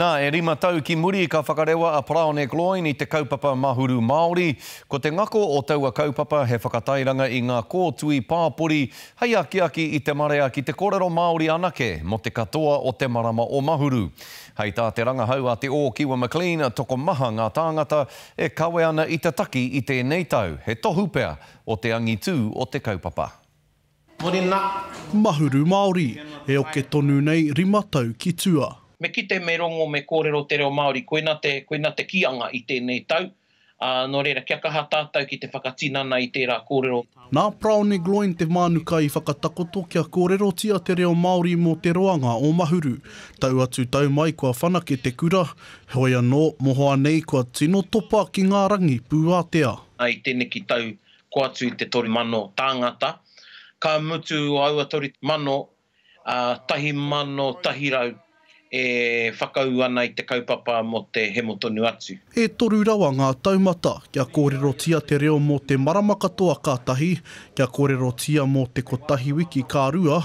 Nā, e 5 tau ki muri ka whakarewa a Praone Gloin i te kaupapa mahuru Māori. Ko te ngako o taua kaupapa he whakatairanga i ngā kōtui pāpori hei aki i te marea ki te kōrero Māori anake mo te katoa o te marama o mahuru. Hei tā te rangahau a te o Kiwa McLean toko maha ngā tāngata e kawe ana i te taki i tēnei tau. He tohu pea o te angitū o te kaupapa. Mahuru Māori e o ke tonu nei 5 tau ki tua. Me kite me rongo me kōrero te reo Māori, koe nā te kianga i tēnei tau. Nō reira, kia kaha tātou ki te whakatinana i tērā kōrero. Nā Praone Gloin te mānuka i whakatakoto kia kōrero tia te reo Māori mō te roanga o mahuru. Tau atu tau mai kua whanake te kura, hoi anō mohoa nei kua tino topa ki ngā rangi pūātea. I tēnei ki tau ko atu i te tori mano tāngata. Ka mutu o aua tori mano, tahi mano, tahi rau, e whakau ana i te kaupapa mo te hemotonu atu. E toru rawa ngā taumata kia kōrero tia te reo mō te marama katoa kātahi, kia kōrero tia mō te kotahi wiki kārua,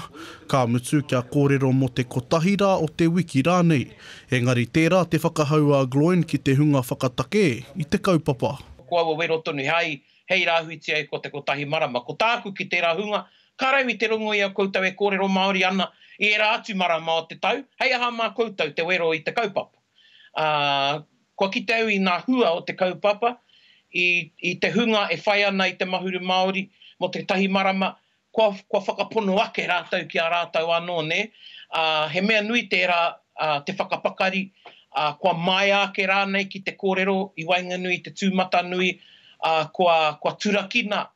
ka mutu kia kōrero mō te kotahi rā o te wiki rānei. Engari tērā te whakahau a Gloin ki te hunga whakatake i te kaupapa. Ko awa wero tonu hei rāhuitia e ko te kotahi marama. Ko tāku ki tērā hunga, ka rau i te rongo i a koutou e kōrero Māori ana, i e rā atu marama o te tau, hei aha mā koutou te wero i te kaupapa. Kua ki te au i ngā hua o te kaupapa, i te hunga e whai ana i te mahuru Māori, mo te tahi marama, kua whakapono ake rātou ki a rātou anō, ne? He mea nui tērā te whakapakari, kua mai ake rānei ki te kōrero, i Wainganui, te tūmata nui, kua turakina,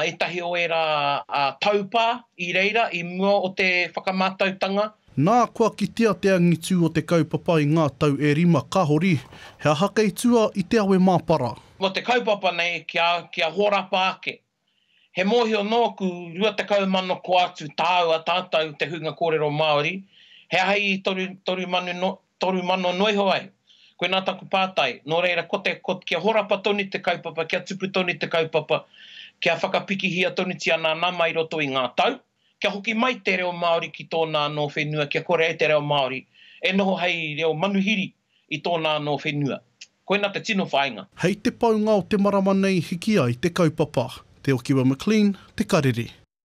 e tahi o era taupā i reira, i mua o te whakamātautanga. Nā kua kitea te angitū o te kaupapa i ngā tau e 5 kahori, hea haka i tua i te awe māpara. Mo te kaupapa nei kia horapa ake. He mōhio nōku 20 mano ko atu tāua tātou te hunga kōrero Māori, hea hei toru mano noiho ai. Koe nā taku pātai, nō reira kia horapa toni te kaupapa, kia tupu toni te kaupapa, kia whakapikihia tonu tia nā nama i roto i ngā tau. Kia hoki mai te reo Māori ki tōna anō whenua, kia kore e te reo Māori. E noho hei reo manuhiri i tōna anō whenua. Koe nā te tino whainga. Hei te paunga o te marama nei hiki ai te kaupapa. Te o Kiwa McLean, te karere.